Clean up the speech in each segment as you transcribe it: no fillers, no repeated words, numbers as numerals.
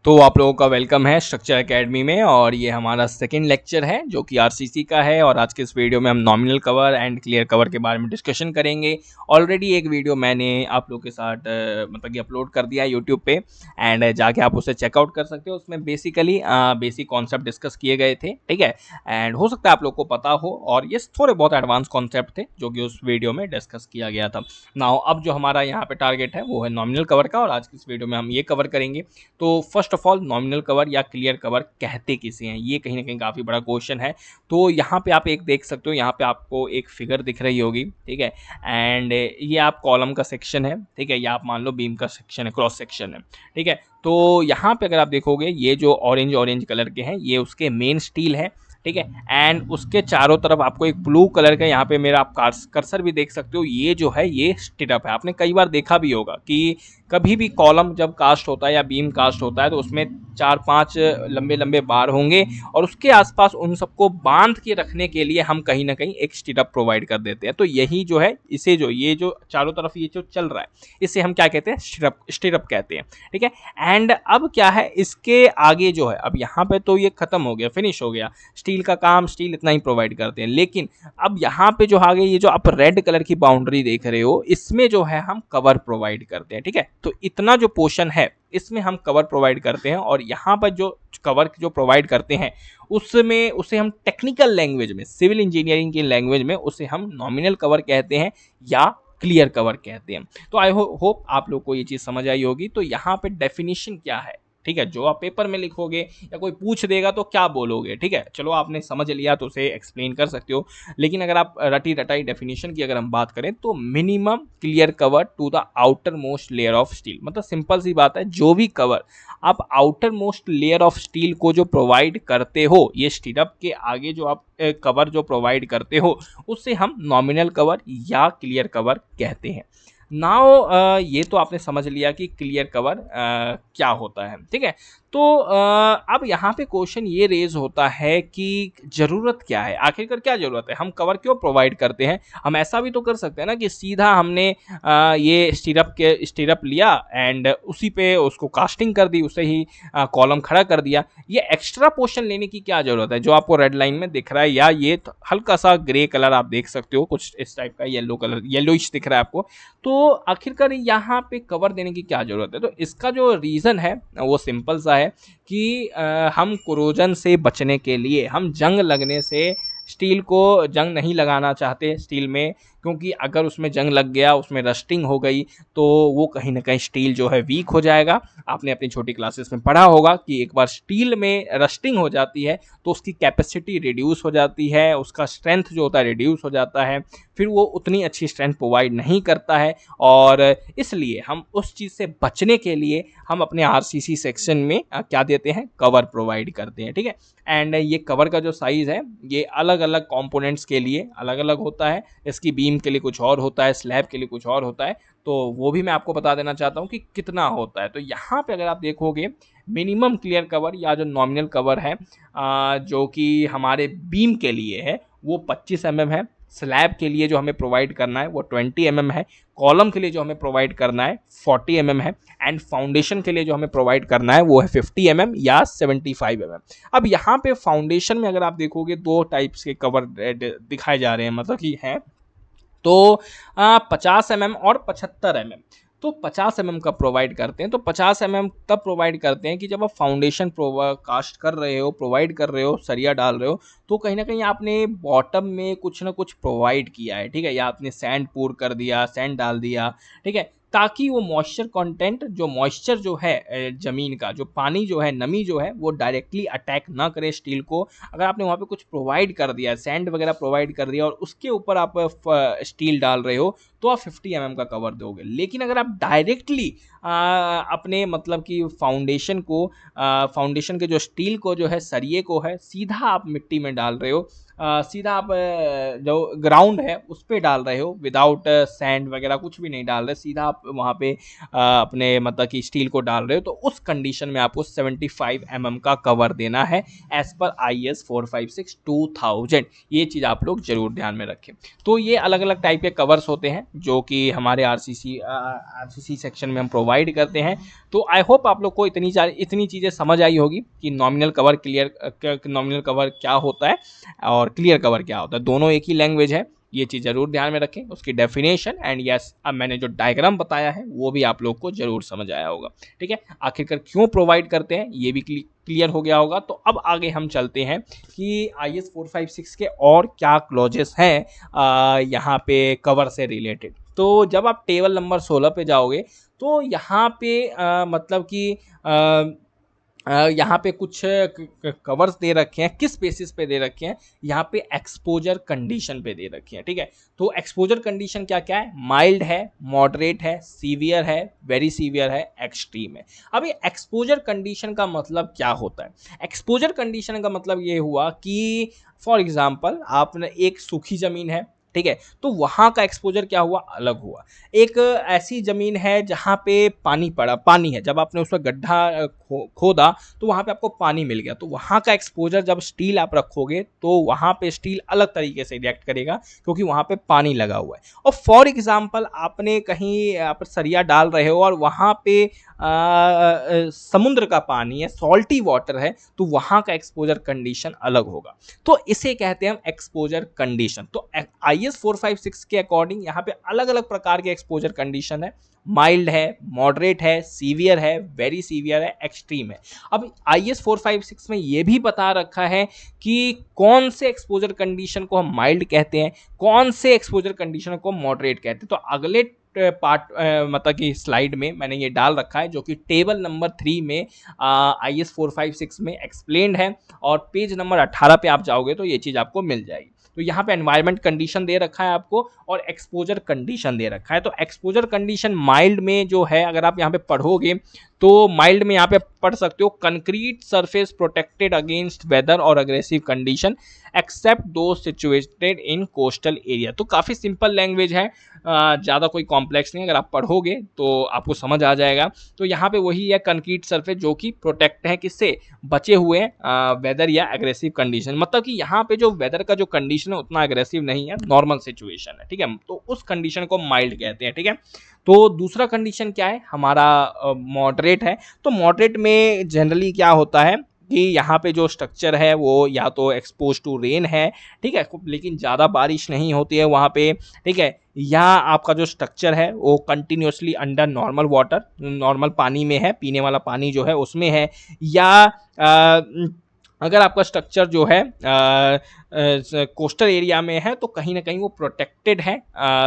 तो आप लोगों का वेलकम है स्ट्रक्चर एकेडमी में और ये हमारा सेकंड लेक्चर है जो कि आरसीसी का है। और आज के इस वीडियो में हम nominal cover and clear cover के बारे में डिस्कशन करेंगे। ऑलरेडी एक वीडियो मैंने आप लोगों के साथ मतलब कि अपलोड कर दिया है यूट्यूब पे एंड जाके आप उसे चेकआउट कर सकते हो। उसमें बेसिकली बेसिक कॉन्सेप्ट डिस्कस किए गए थे, ठीक है। एंड हो सकता है आप लोग को पता हो और ये थोड़े बहुत एडवांस कॉन्सेप्ट थे जो कि उस वीडियो में डिस्कस किया गया था। नाउ अब जो हमारा यहाँ पे टारगेट है वो है नॉमिनल कवर का और आज की इस वीडियो में हम ये कवर करेंगे। तो first of all nominal cover या क्लियर कवर कहते किसे हैं, ये कहीं ना कहीं काफ़ी बड़ा क्वेश्चन है। तो यहाँ पे आप एक देख सकते हो, यहाँ पे आपको एक फिगर दिख रही होगी, ठीक है। एंड ये आप कॉलम का सेक्शन है, ठीक है, या आप मान लो बीम का सेक्शन है, क्रॉस सेक्शन है, ठीक है। तो यहाँ पे अगर आप देखोगे ये जो ऑरेंज ऑरेंज कलर के हैं ये उसके मेन स्टील है, ठीक है। एंड उसके चारों तरफ आपको एक ब्लू कलर का, यहाँ पे मेरा आप कर्सर भी देख सकते हो, ये जो है ये स्टिरअप है। आपने कई बार देखा भी होगा कि कभी भी कॉलम जब कास्ट होता है या बीम कास्ट होता है तो उसमें 4-5 लंबे लंबे बार होंगे और उसके आसपास उन सबको बांध के रखने के लिए हम कहीं ना कहीं एक स्टिरअप प्रोवाइड कर देते हैं। तो यही जो है, इसे जो ये जो चारों तरफ ये जो चल रहा है इसे हम क्या कहते हैं, स्टिरअप कहते हैं, ठीक है। एंड अब क्या है इसके आगे जो है, अब यहाँ पे तो ये खत्म हो गया, फिनिश हो गया, स्टील का काम, स्टील इतना ही प्रोवाइड करते हैं। लेकिन अब यहाँ पे जो आगे ये जो आप रेड कलर की बाउंड्री देख रहे हो इसमें जो है हम कवर प्रोवाइड करते हैं, ठीक है। तो इतना जो पोर्शन है इसमें हम कवर प्रोवाइड करते हैं और यहाँ पर जो कवर जो प्रोवाइड करते हैं उसमें उसे हम टेक्निकल लैंग्वेज में, सिविल इंजीनियरिंग की लैंग्वेज में उसे हम नॉमिनल कवर कहते हैं या क्लियर कवर कहते हैं। तो आई होप आप लोग को ये चीज़ समझ आई होगी। तो यहाँ पे डेफिनेशन क्या है, ठीक है, जो आप पेपर में लिखोगे या कोई पूछ देगा तो क्या बोलोगे, ठीक है। चलो आपने समझ लिया तो उसे एक्सप्लेन कर सकते हो। लेकिन अगर आप रटी रटाई डेफिनेशन की अगर हम बात करें तो minimum clear cover to the outer most layer of steel, मतलब सिंपल सी बात है, जो भी कवर आप outer most layer of steel को जो प्रोवाइड करते हो, ये स्टिरअप के आगे जो आप कवर जो प्रोवाइड करते हो उससे हम नॉमिनल कवर या क्लियर कवर कहते हैं। नाउ ये तो आपने समझ लिया कि क्लियर कवर क्या होता है, ठीक है। तो अब यहाँ पे क्वेश्चन ये रेज होता है कि ज़रूरत क्या है, आखिरकार क्या ज़रूरत है, हम कवर क्यों प्रोवाइड करते हैं। हम ऐसा भी तो कर सकते हैं ना कि सीधा हमने ये स्टिरअप लिया एंड उसी पे उसको कास्टिंग कर दी, उसे ही कॉलम खड़ा कर दिया। ये एक्स्ट्रा पोर्शन लेने की क्या ज़रूरत है जो आपको रेड लाइन में दिख रहा है, या ये हल्का सा ग्रे कलर आप देख सकते हो, कुछ इस टाइप का येलो कलर, येलोइश दिख रहा है आपको। तो आखिरकार यहाँ पे कवर देने की क्या ज़रूरत है। तो इसका जो रीज़न है वो सिंपल सा है कि हम कोरोजन से बचने के लिए, हम जंग लगने से, स्टील को जंग नहीं लगाना चाहते स्टील में, क्योंकि अगर उसमें जंग लग गया, उसमें रस्टिंग हो गई तो वो कहीं ना कहीं स्टील जो है वीक हो जाएगा। आपने अपनी छोटी क्लासेस में पढ़ा होगा कि एक बार स्टील में रस्टिंग हो जाती है तो उसकी कैपेसिटी रिड्यूस हो जाती है, उसका स्ट्रेंथ जो होता है रिड्यूस हो जाता है, फिर वो उतनी अच्छी स्ट्रेंथ प्रोवाइड नहीं करता है। और इसलिए हम उस चीज़ से बचने के लिए हम अपने आरसीसी सेक्शन में क्या देते हैं, कवर प्रोवाइड करते हैं, ठीक है। एंड ये कवर का जो साइज़ है ये अलग अलग कंपोनेंट्स के लिए अलग अलग होता है। इसकी बीम के लिए कुछ और होता है, स्लैब के लिए कुछ और होता है। तो वो भी मैं आपको बता देना चाहता हूँ कि कितना होता है। तो यहाँ पे अगर आप देखोगे मिनिमम क्लियर कवर या जो नॉमिनल कवर है जो कि हमारे बीम के लिए है वो 25 mm है, स्लैब के लिए जो हमें प्रोवाइड करना है वो 20 mm है, कॉलम के लिए जो हमें प्रोवाइड करना है 40 mm है, एंड फाउंडेशन के लिए जो हमें प्रोवाइड करना है वो है 50 mm या 75 mm। अब यहाँ पे फाउंडेशन में अगर आप देखोगे दो टाइप्स के कवर दिखाए जा रहे हैं, मतलब कि हैं तो 50 mm और 75 mm। तो 50 mm का प्रोवाइड करते हैं। तो 50 mm तब प्रोवाइड करते हैं कि जब आप फाउंडेशन कास्ट कर रहे हो, प्रोवाइड कर रहे हो, सरिया डाल रहे हो, तो कहीं ना कहीं आपने बॉटम में कुछ ना कुछ प्रोवाइड किया है, ठीक है, या आपने सैंड पूर कर दिया, सैंड डाल दिया, ठीक है, ताकि वो मॉइस्चर कंटेंट, जो मॉइस्चर जो है ज़मीन का जो पानी जो है, नमी जो है, वो डायरेक्टली अटैक ना करे स्टील को। अगर आपने वहाँ पे कुछ प्रोवाइड कर दिया, सैंड वगैरह प्रोवाइड कर दिया और उसके ऊपर आप स्टील डाल रहे हो तो आप 50 mm का कवर दोगे। लेकिन अगर आप डायरेक्टली अपने मतलब कि फाउंडेशन को, फाउंडेशन के जो स्टील को जो है, सरिये को है, सीधा आप मिट्टी में डाल रहे हो सीधा आप जो ग्राउंड है उस पे डाल रहे हो, विदाउट सैंड वगैरह कुछ भी नहीं डाल रहे, सीधा आप वहाँ पे अपने मतलब कि स्टील को डाल रहे हो, तो उस कंडीशन में आपको 75 mm का कवर देना है एज पर IS 456-2000। ये चीज़ आप लोग जरूर ध्यान में रखें। तो ये अलग अलग टाइप के कवर्स होते हैं जो कि हमारे आरसीसी सेक्शन में हम प्रोवाइड करते हैं। तो आई होप आप लोग को इतनी चीज़ें समझ आई होगी कि नॉमिनल कवर क्या होता है और क्लियर कवर क्या होता है। दोनों एक ही लैंग्वेज है, ये चीज़ जरूर ध्यान में रखें, उसकी डेफिनेशन एंड यस अब मैंने जो डायग्राम बताया है वो भी आप लोग को जरूर समझ आया होगा। ठीक है, आखिरकार क्यों प्रोवाइड करते हैं ये भी क्लियर हो गया होगा। तो अब आगे हम चलते हैं कि IS 456 के और क्या क्लॉजेस हैं यहाँ पे कवर से रिलेटेड। तो जब आप टेबल नंबर 16 पे जाओगे तो यहाँ पे मतलब कि यहाँ पे कुछ कवर्स दे रखे हैं, किस बेसिस पे दे रखे हैं, यहाँ पे एक्सपोजर कंडीशन पे दे रखे हैं। ठीक है, तो एक्सपोजर कंडीशन क्या क्या है, माइल्ड है, मॉडरेट है, सीवियर है, वेरी सीवियर है, एक्सट्रीम है। अब ये एक्सपोजर कंडीशन का मतलब क्या होता है? एक्सपोजर कंडीशन का मतलब ये हुआ कि फॉर एग्जाम्पल आपने एक सूखी जमीन है, ठीक है, तो वहाँ का एक्सपोजर क्या हुआ, अलग हुआ। एक ऐसी ज़मीन है जहाँ पे पानी है, जब आपने उसमें गड्ढा खोदा तो वहाँ पे आपको पानी मिल गया, तो वहाँ का एक्सपोजर जब स्टील आप रखोगे तो वहाँ पे स्टील अलग तरीके से रिएक्ट करेगा क्योंकि वहाँ पे पानी लगा हुआ है। और फॉर एग्जांपल आपने कहीं आप सरिया डाल रहे हो और वहाँ पे समुद्र का पानी है, सॉल्टी वाटर है, तो वहाँ का एक्सपोजर कंडीशन अलग होगा। तो इसे कहते हैं हम एक्सपोजर कंडीशन। तो IS 456 के अकॉर्डिंग यहाँ पे अलग अलग प्रकार के एक्सपोजर कंडीशन है, माइल्ड है, मॉडरेट है, सीवियर है, वेरी सीवियर है, एक्सट्रीम है। अब IS 456 में ये भी बता रखा है कि कौन से एक्सपोजर कंडीशन को हम माइल्ड कहते हैं, कौन से एक्सपोजर कंडीशन को मॉडरेट कहते हैं। तो अगले पार्ट मतलब कि स्लाइड में मैंने ये डाल रखा है जो कि टेबल नंबर 3 में IS 456 में एक्सप्लेन्ड है, और पेज नंबर 18 पे आप जाओगे तो ये चीज़ आपको मिल जाएगी। तो यहाँ पे एनवायरनमेंट कंडीशन दे रखा है आपको और एक्सपोजर कंडीशन दे रखा है। तो एक्सपोजर कंडीशन माइल्ड में जो है, अगर आप यहाँ पे पढ़ोगे तो माइल्ड में यहाँ पे पढ़ सकते हो, concrete surface protected against weather और aggressive condition except those situated in coastal area. तो काफ़ी सिंपल लैंग्वेज है, ज़्यादा कोई कॉम्प्लेक्स नहीं, अगर आप पढ़ोगे तो आपको समझ आ जाएगा। तो यहाँ पे वही है कंक्रीट सरफेस जो कि प्रोटेक्ट है किससे, बचे हुए वेदर या एग्रेसिव कंडीशन। मतलब कि यहाँ पे जो वेदर का जो कंडीशन है उतना एग्रेसिव नहीं है, नॉर्मल सिचुएशन है। ठीक है, तो उस कंडीशन को माइल्ड कहते हैं। ठीक है, तो दूसरा कंडीशन क्या है हमारा, मॉडरेट है। तो मॉडरेट में जनरली क्या होता है कि यहाँ पे जो स्ट्रक्चर है वो या तो एक्सपोज टू रेन है, ठीक है, लेकिन ज़्यादा बारिश नहीं होती है वहाँ पे, ठीक है, या आपका जो स्ट्रक्चर है वो continuously under normal water, normal पानी में है, पीने वाला पानी जो है उसमें है, या अगर आपका स्ट्रक्चर जो है कोस्टल एरिया में है तो कहीं ना कहीं वो प्रोटेक्टेड है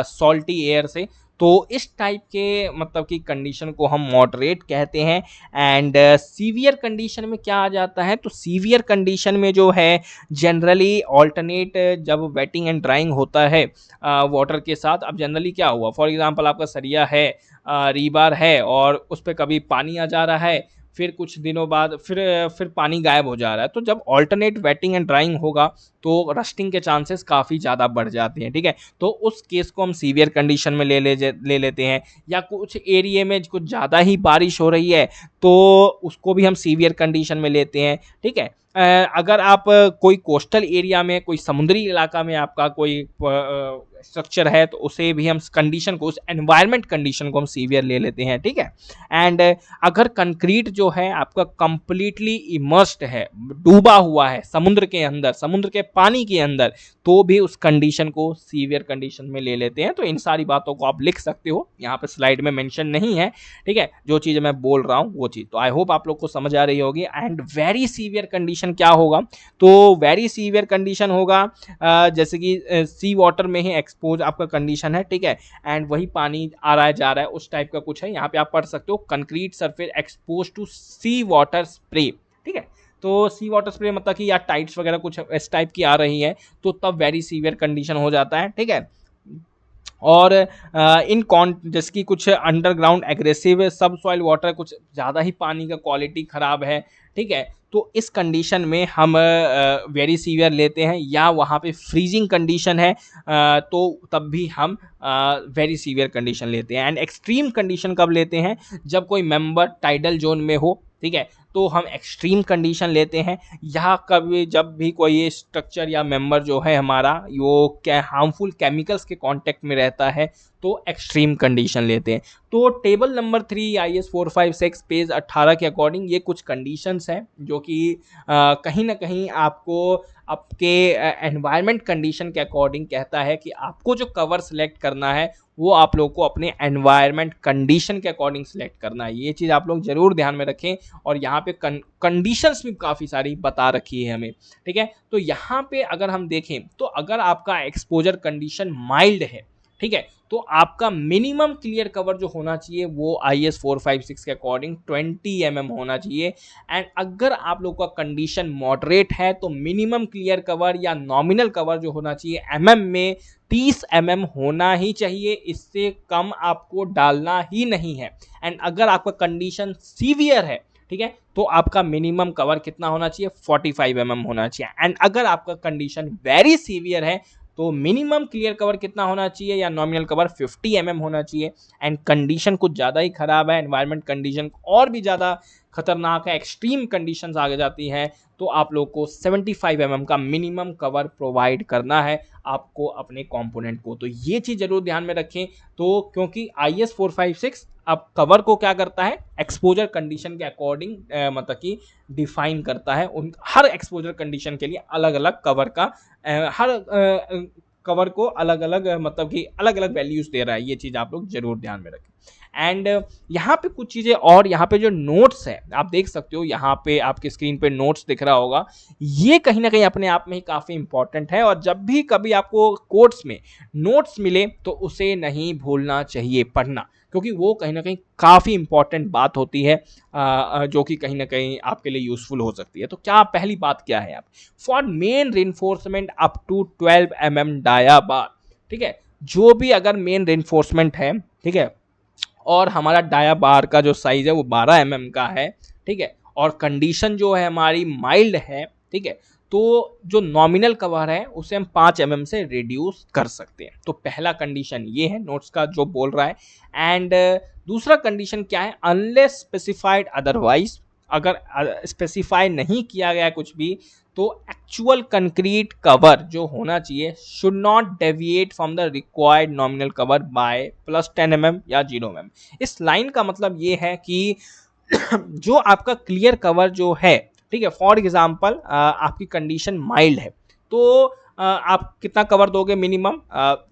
सॉल्टी एयर से। तो इस टाइप के मतलब कि कंडीशन को हम मॉडरेट कहते हैं। एंड सीवियर कंडीशन में क्या आ जाता है, तो सीवियर कंडीशन में जो है जनरली ऑल्टरनेट जब वेटिंग एंड ड्राइंग होता है वाटर के साथ। अब जनरली क्या हुआ, फॉर एग्जांपल आपका सरिया है, रीबार है, और उस पर कभी पानी आ जा रहा है, फिर कुछ दिनों बाद फिर पानी गायब हो जा रहा है, तो जब ऑल्टरनेट वेटिंग एंड ड्राइंग होगा तो रस्टिंग के चांसेस काफ़ी ज़्यादा बढ़ जाते हैं। ठीक है, तो उस केस को हम सीवियर कंडीशन में ले लेते हैं। या कुछ एरिया में कुछ ज़्यादा ही बारिश हो रही है तो उसको भी हम सीवियर कंडीशन में लेते हैं। ठीक है, अगर आप कोई कोस्टल एरिया में, कोई समुद्री इलाका में आपका कोई स्ट्रक्चर है तो उसे भी हम कंडीशन को, उस एनवायरनमेंट कंडीशन को हम सीवियर ले लेते हैं। ठीक है, एंड अगर कंक्रीट जो है आपका कंप्लीटली इमर्स्ड है, डूबा हुआ है समुद्र के अंदर, समुद्र के पानी के अंदर, तो भी उस कंडीशन को सीवियर कंडीशन में ले लेते हैं। तो इन सारी बातों को आप लिख सकते हो, यहाँ पे स्लाइड में मेंशन नहीं है। ठीक है, जो चीज़ मैं बोल रहा हूँ वो चीज़, तो आई होप आप लोग को समझ आ रही होगी। एंड वेरी सीवियर कंडीशन क्या होगा, तो वेरी सीवियर कंडीशन होगा जैसे कि सी वाटर में ही एक्सपोज आपका कंडीशन है। ठीक है, एंड वही पानी आ रहा है जा रहा है, उस टाइप का कुछ है। यहाँ पे आप पढ़ सकते हो concrete surface expose to sea water spray. ठीक है, तो सी वाटर स्प्रे मतलब कि या टाइट्स वगैरह कुछ इस टाइप की आ रही है तो तब वेरी सीवियर कंडीशन हो जाता है। ठीक है, और इन कॉन जिसकी कुछ अंडरग्राउंड एग्रेसिव सब सॉइल वाटर, कुछ ज़्यादा ही पानी का क्वालिटी ख़राब है, ठीक है, तो इस कंडीशन में हम वेरी सीवियर लेते हैं, या वहाँ पे फ्रीजिंग कंडीशन है तो तब भी हम वेरी सीवियर कंडीशन लेते हैं। एंड एक्सट्रीम कंडीशन कब लेते हैं, जब कोई मेंबर टाइडल जोन में हो, ठीक है, तो हम एक्सट्रीम कंडीशन लेते हैं। या कभी जब भी कोई स्ट्रक्चर या मेंबर जो है हमारा वो क्या हार्मफुल केमिकल्स के कांटेक्ट में रहता है, तो एक्सट्रीम कंडीशन लेते हैं। तो टेबल नंबर 3 IS 456 पेज 18 के अकॉर्डिंग ये कुछ कंडीशंस हैं जो कि कहीं ना कहीं आपको आपके एनवायरनमेंट कंडीशन के अकॉर्डिंग कहता है कि आपको जो कवर सेलेक्ट करना है वो आप लोग को अपने एनवायरनमेंट कंडीशन के अकॉर्डिंग सेलेक्ट करना है। ये चीज़ आप लोग जरूर ध्यान में रखें। और यहाँ पे कंडीशंस भी काफ़ी सारी बता रखी है हमें, ठीक है। तो यहाँ पे अगर हम देखें तो अगर आपका एक्सपोजर कंडीशन माइल्ड है, ठीक है, तो आपका मिनिमम क्लियर कवर जो होना चाहिए वो IS 456 के अकॉर्डिंग 20 mm होना चाहिए। एंड अगर आप लोग का कंडीशन मॉडरेट है तो मिनिमम क्लियर कवर या नॉमिनल कवर जो होना चाहिए में 30 mm होना ही चाहिए, इससे कम आपको डालना ही नहीं है। एंड अगर आपका कंडीशन सीवियर है, ठीक है, तो आपका मिनिमम कवर कितना होना चाहिए, 45 mm होना चाहिए। एंड अगर आपका कंडीशन वेरी सीवियर है तो मिनिमम क्लियर कवर कितना होना चाहिए या नॉमिनल कवर 50 mm होना चाहिए। एंड कंडीशन कुछ ज़्यादा ही ख़राब है, एनवायरनमेंट कंडीशन और भी ज़्यादा खतरनाक है, एक्सट्रीम कंडीशंस आगे जाती हैं, तो आप लोग को 75 mm का मिनिमम कवर प्रोवाइड करना है आपको अपने कंपोनेंट को। तो ये चीज़ जरूर ध्यान में रखें। तो क्योंकि IS 456 अब कवर को क्या करता है, एक्सपोजर कंडीशन के अकॉर्डिंग मतलब कि डिफाइन करता है। उन हर एक्सपोजर कंडीशन के लिए अलग अलग कवर का हर कवर को अलग अलग मतलब कि अलग अलग वैल्यूज दे रहा है। ये चीज़ आप लोग जरूर ध्यान में रखें। एंड यहाँ पे कुछ चीज़ें और, यहाँ पे जो नोट्स है आप देख सकते हो, यहाँ पे आपकी स्क्रीन पे नोट्स दिख रहा होगा, ये कहीं ना कहीं अपने आप में ही काफ़ी इंपॉर्टेंट है। और जब भी कभी आपको कोर्स में नोट्स मिले तो उसे नहीं भूलना चाहिए पढ़ना, क्योंकि वो कहीं ना कहीं काफ़ी इंपॉर्टेंट बात होती है जो कि कहीं ना कहीं आपके लिए यूजफुल हो सकती है। तो क्या पहली बात क्या है, आप for main reinforcement up to 12 mm dia bar, ठीक है, जो भी अगर मेन रिइंफोर्समेंट है, ठीक है, और हमारा डाया बार का जो साइज है वो 12 mm का है, ठीक है, और कंडीशन जो है हमारी माइल्ड है, ठीक है, तो जो नॉमिनल कवर है उसे हम 5 mm से रिड्यूस कर सकते हैं। तो पहला कंडीशन ये है नोट्स का जो बोल रहा है। एंड दूसरा कंडीशन क्या है, अनलेस स्पेसिफाइड अदरवाइज, अगर स्पेसिफाई नहीं किया गया कुछ भी, तो एक्चुअल कंक्रीट कवर जो होना चाहिए should not deviate from the required nominal cover by +10 mm या 0 mm। इस लाइन का मतलब ये है कि जो आपका क्लियर कवर जो है, ठीक है, फॉर एग्जांपल आपकी कंडीशन माइल्ड है तो आप कितना कवर दोगे, मिनिमम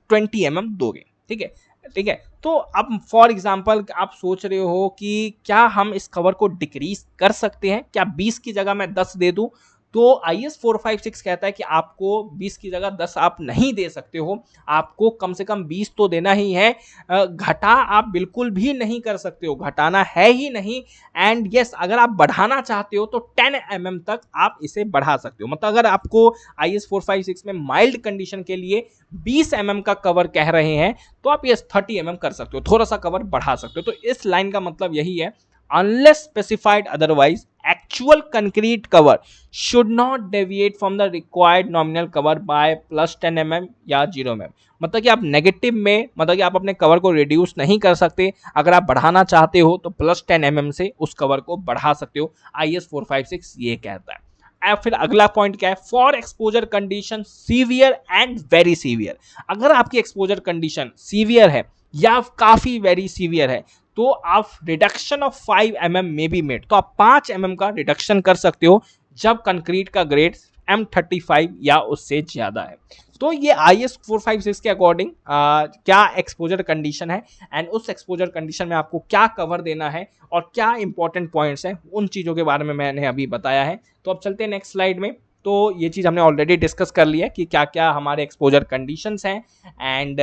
20 mm दोगे, ठीक है, ठीक है। तो अब फॉर एग्जांपल आप सोच रहे हो कि क्या हम इस कवर को डिक्रीज कर सकते हैं, क्या 20 की जगह मैं 10 दे दूं, तो IS 456 कहता है कि आपको 20 की जगह 10 आप नहीं दे सकते हो, आपको कम से कम 20 तो देना ही है। घटा आप बिल्कुल भी नहीं कर सकते हो, घटाना है ही नहीं। एंड यस, अगर आप बढ़ाना चाहते हो तो 10 mm तक आप इसे बढ़ा सकते हो। मतलब अगर आपको IS 456 में माइल्ड कंडीशन के लिए 20 mm का कवर कह रहे हैं तो आप ये 30 mm कर सकते हो, थोड़ा सा कवर बढ़ा सकते हो। तो इस लाइन का मतलब यही है, unless specified otherwise actual concrete cover should not deviate from the required nominal cover by +10 mm या 0 mm। मतलब कि आप नेगेटिव में, मतलब कि आप अपने कवर को रिड्यूस नहीं कर सकते, अगर आप बढ़ाना चाहते हो तो +10 mm से उस कवर को बढ़ा सकते हो। IS 456 ये कहता है। फिर अगला पॉइंट क्या है, for exposure condition severe and very severe. अगर आपकी एक्सपोजर कंडीशन सीवियर है या काफी वेरी सीवियर है तो आप रिडक्शन ऑफ 5 mm में बी मेड, तो आप 5 mm का रिडक्शन कर सकते हो जब कंक्रीट का ग्रेड M35 या उससे ज्यादा है। तो ये IS 456 के अकॉर्डिंग क्या एक्सपोजर कंडीशन है एंड उस एक्सपोजर कंडीशन में आपको क्या कवर देना है और क्या इंपॉर्टेंट पॉइंट्स हैं, उन चीज़ों के बारे में मैंने अभी बताया है। तो अब चलते हैं नेक्स्ट स्लाइड में। तो ये चीज़ हमने ऑलरेडी डिस्कस कर लिया कि क्या क्या हमारे एक्सपोजर कंडीशंस हैं। एंड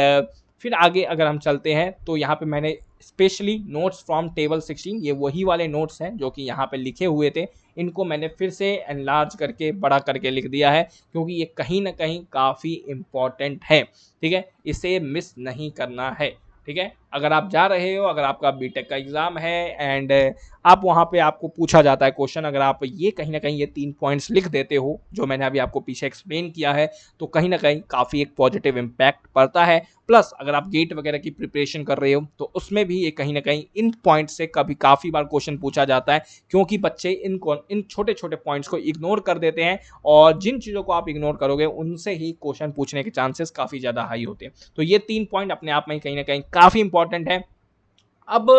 फिर आगे अगर हम चलते हैं तो यहाँ पे मैंने स्पेशली नोट्स फ्रॉम टेबल 16, ये वही वाले नोट्स हैं जो कि यहाँ पे लिखे हुए थे, इनको मैंने फिर से एनलार्ज करके बड़ा करके लिख दिया है, क्योंकि ये कहीं ना कहीं काफ़ी इम्पॉर्टेंट है। ठीक है, इसे मिस नहीं करना है। ठीक है, अगर आप जा रहे हो, अगर आपका बीटेक का एग्ज़ाम है एंड आप वहाँ पे आपको पूछा जाता है क्वेश्चन, अगर आप ये कहीं ना कहीं ये 3 पॉइंट्स लिख देते हो जो मैंने अभी आपको पीछे एक्सप्लेन किया है, तो कहीं ना कहीं काफ़ी एक पॉजिटिव इम्पैक्ट पड़ता है। प्लस अगर आप गेट वगैरह की प्रिपरेशन कर रहे हो तो उसमें भी ये कहीं ना कहीं इन पॉइंट से कभी काफ़ी बार क्वेश्चन पूछा जाता है, क्योंकि बच्चे इन छोटे छोटे पॉइंट्स को इग्नोर कर देते हैं, और जिन चीज़ों को आप इग्नोर करोगे उनसे ही क्वेश्चन पूछने के चांसेस काफ़ी ज़्यादा हाई होते हैं। तो ये 3 पॉइंट अपने आप में कहीं ना कहीं काफ़ी इंपॉर्टेंट है। अब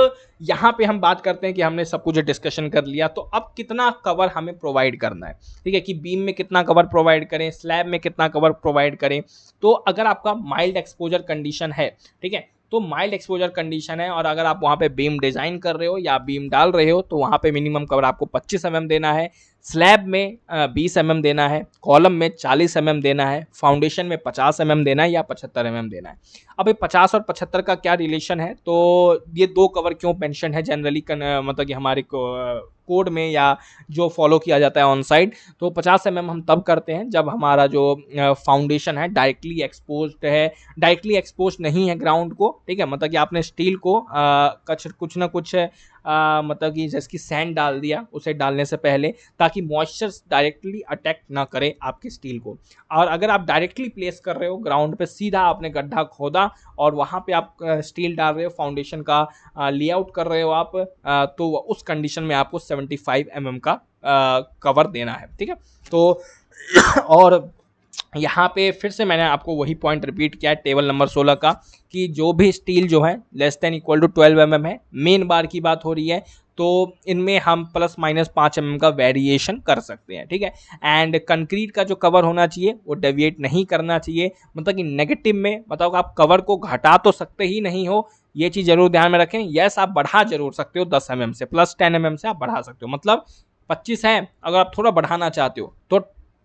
यहाँ पे हम बात करते हैं कि हमने सब कुछ डिस्कशन कर लिया, तो अब कितना कवर हमें प्रोवाइड करना है। ठीक है, कि बीम में कितना कवर प्रोवाइड करें, स्लैब में कितना कवर प्रोवाइड करें। तो अगर आपका माइल्ड एक्सपोजर कंडीशन है, ठीक है, तो माइल्ड एक्सपोजर कंडीशन है, और अगर आप वहाँ पे बीम डिज़ाइन कर रहे हो या बीम डाल रहे हो, तो वहाँ पे मिनिमम कवर आपको 25 mm देना है, स्लैब में 20 mm देना है, कॉलम में 40 मतलब देना है, फाउंडेशन में 50 देना है या 75 देना है। अब ये 50 और 75 का क्या रिलेशन है, तो ये 2 कवर क्यों मेंशन है जनरली, मतलब कि हमारे कोड में या जो फॉलो किया जाता है ऑन साइड, तो 50 हम तब करते हैं जब हमारा जो फाउंडेशन है डायरेक्टली एक्सपोज्ड है, डायरेक्टली एक्सपोज नहीं है ग्राउंड को। ठीक है, मतलब कि आपने स्टील को कुछ ना कुछ मतलब कि जैसे कि सैंड डाल दिया उसे डालने से पहले, ताकि मॉइस्चर डायरेक्टली अटैक ना करे आपकी स्टील को। और अगर आप डायरेक्टली प्लेस कर रहे हो ग्राउंड पे, सीधा आपने गड्ढा खोदा और वहाँ पे आप स्टील डाल रहे हो, फाउंडेशन का लेआउट कर रहे हो आप, तो उस कंडीशन में आपको 75 mm का कवर देना है। ठीक है, तो और यहाँ पे फिर से मैंने आपको वही पॉइंट रिपीट किया है टेबल नंबर 16 का, कि जो भी स्टील जो है less than equal to 12 mm है, मेन बार की बात हो रही है, तो इनमें हम प्लस माइनस 5 mm का वेरिएशन कर सकते हैं। ठीक है, एंड कंक्रीट का जो कवर होना चाहिए वो डेविएट नहीं करना चाहिए, मतलब कि नेगेटिव में, मतलब आप कवर को घटा तो सकते ही नहीं हो, ये चीज़ जरूर ध्यान में रखें। यस, आप बढ़ा जरूर सकते हो 10 mm से, प्लस 10 mm से आप बढ़ा सकते हो, मतलब 25 है, अगर आप थोड़ा बढ़ाना चाहते हो तो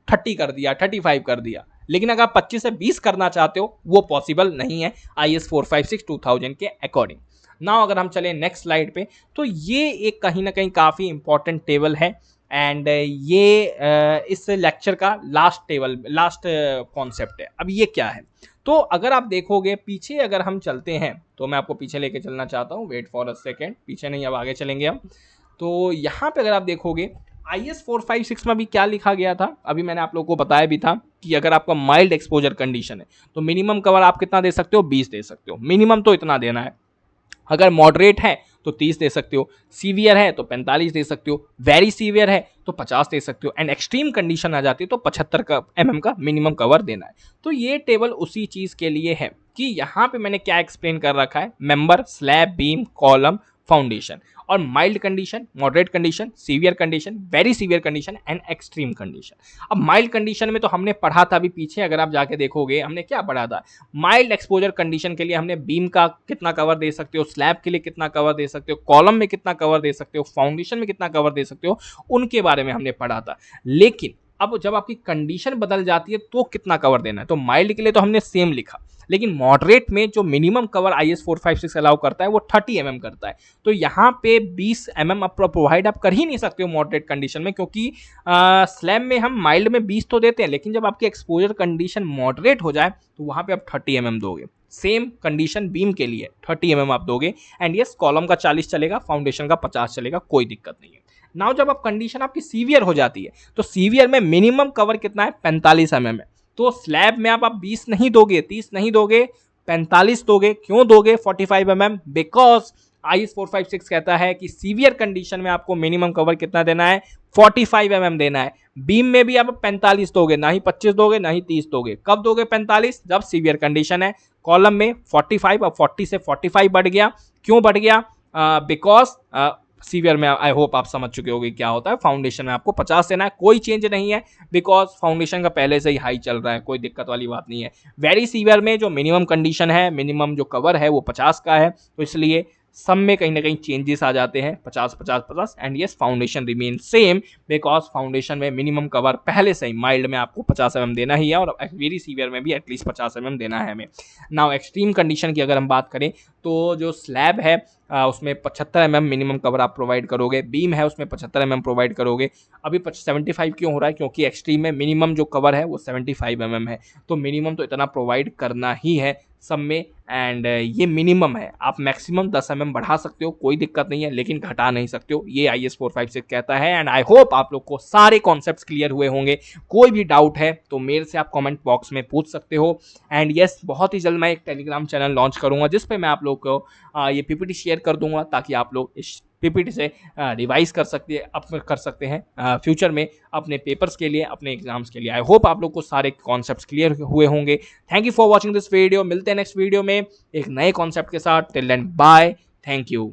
30 कर दिया, 35 कर दिया, लेकिन अगर आप 25 से 20 करना चाहते हो वो पॉसिबल नहीं है IS 456-2000 के अकॉर्डिंग। नाउ अगर हम चलें नेक्स्ट स्लाइड पे, तो ये एक कहीं ना कहीं काफ़ी इंपॉर्टेंट टेबल है, एंड ये इस लेक्चर का लास्ट कॉन्सेप्ट है। अब ये क्या है, तो अगर आप देखोगे पीछे, अगर हम चलते हैं, तो मैं आपको पीछे लेके चलना चाहता हूँ, वेट फॉर अ सेकेंड, पीछे नहीं अब आगे चलेंगे हम। तो यहाँ पे अगर आप देखोगे IS 456 में भी क्या लिखा गया था, अभी मैंने आप लोगों को बताया भी था कि अगर आपका माइल्ड एक्सपोजर कंडीशन है तो मिनिमम कवर आप कितना दे सकते हो, 20 दे सकते हो, मिनिमम तो इतना देना है। अगर मॉडरेट है तो 30 दे सकते हो, सीवियर है तो 45 दे सकते हो, वेरी सीवियर है तो 50 दे सकते हो, एंड एक्सट्रीम कंडीशन आ जाती है तो 75 mm का मिनिमम कवर देना है। तो ये टेबल उसी चीज़ के लिए है कि यहाँ पे मैंने क्या एक्सप्लेन कर रखा है, member, slab, beam, column, foundation, और mild condition, moderate condition, severe condition, very severe condition and extreme condition. अब माइल्ड कंडीशन में तो हमने पढ़ा था अभी पीछे, अगर आप जाके देखोगे हमने क्या पढ़ा था, माइल्ड एक्सपोजर कंडीशन के लिए हमने बीम का कितना कवर दे सकते हो, स्लैब के लिए कितना कवर दे सकते हो, कॉलम में कितना कवर दे सकते हो, फाउंडेशन में कितना कवर दे सकते हो, उनके बारे में हमने पढ़ा था। लेकिन अब जब आपकी कंडीशन बदल जाती है तो कितना कवर देना है, तो माइल्ड के लिए तो हमने सेम लिखा, लेकिन मॉडरेट में जो मिनिमम कवर IS 456 अलाउ करता है वो 30 mm करता है। तो यहाँ पे 20 mm आप प्रोवाइड आप कर ही नहीं सकते हो मॉडरेट कंडीशन में, क्योंकि स्लैब में हम माइल्ड में 20 तो देते हैं, लेकिन जब आपकी एक्सपोजर कंडीशन मॉडरेट हो जाए तो वहाँ पे आप 30 mm दोगे। सेम कंडीशन बीम के लिए 30 mm आप दोगे, एंड यस कॉलम का 40 चलेगा, फाउंडेशन का 50 चलेगा, कोई दिक्कत नहीं है। नाउ जब आप कंडीशन आपकी सीवियर हो जाती है, तो सीवियर में मिनिमम कवर कितना है, 45 mm है। तो स्लैब में आप 20 नहीं दोगे, 30 नहीं दोगे, 45 दोगे। क्यों दोगे 45 mm? बिकॉज IS 456 कहता है कि सीवियर कंडीशन में आपको मिनिमम कवर कितना देना है, 45 mm देना है। बीम में भी आप 45 दोगे, ना ही 25 दोगे ना ही 30 दोगे। कब दोगे 45? जब सीवियर कंडीशन है। कॉलम में 45, अब 40 से 45 बढ़ गया। क्यों बढ़ गया? बिकॉज सीवियर में आई होप आप समझ चुके होंगे क्या होता है। फाउंडेशन में आपको 50 देना है, कोई चेंज नहीं है, बिकॉज फाउंडेशन का पहले से ही हाई चल रहा है, कोई दिक्कत वाली बात नहीं है। वेरी सीवियर में जो मिनिमम कंडीशन है, मिनिमम जो कवर है वो 50 का है, तो इसलिए सब में कहीं ना कहीं चेंजेस आ जाते हैं, 50 50 50, and yes foundation remain same, because foundation में मिनिमम कवर पहले से ही माइल्ड में आपको 50 mm देना ही है, और वेरी सीवियर में भी एटलीस्ट 50 mm देना है हमें। नाउ एक्सट्रीम कंडीशन की अगर हम बात करें, तो जो स्लैब है उसमें 75 mm मिनिमम कवर आप प्रोवाइड करोगे, बीम है उसमें 75 mm प्रोवाइड करोगे। अभी 75 क्यों हो रहा है, क्योंकि एक्सट्रीम में मिनिमम जो कवर है वो 75 mm है, तो मिनिमम तो इतना प्रोवाइड करना ही है सब में। एंड ये मिनिमम है, आप मैक्सिमम 10 mm बढ़ा सकते हो, कोई दिक्कत नहीं है, लेकिन घटा नहीं सकते हो, ये IS 456 कहता है। एंड आई होप आप लोग को सारे कॉन्सेप्ट्स क्लियर हुए होंगे। कोई भी डाउट है तो मेरे से आप कमेंट बॉक्स में पूछ सकते हो। एंड यस, बहुत ही जल्द मैं एक टेलीग्राम चैनल लॉन्च करूंगा जिस पे मैं आप लोग को ये PPT शेयर कर दूंगा, ताकि आप लोग इस PPT से रिवाइज कर सकते हैं फ्यूचर में अपने पेपर्स के लिए, अपने एग्जाम्स के लिए। आई होप आप लोग को सारे कॉन्सेप्ट्स क्लियर हुए होंगे। Thank you for watching this video. मिलते हैं नेक्स्ट वीडियो में एक नए कॉन्सेप्ट के साथ। Till then bye, thank you.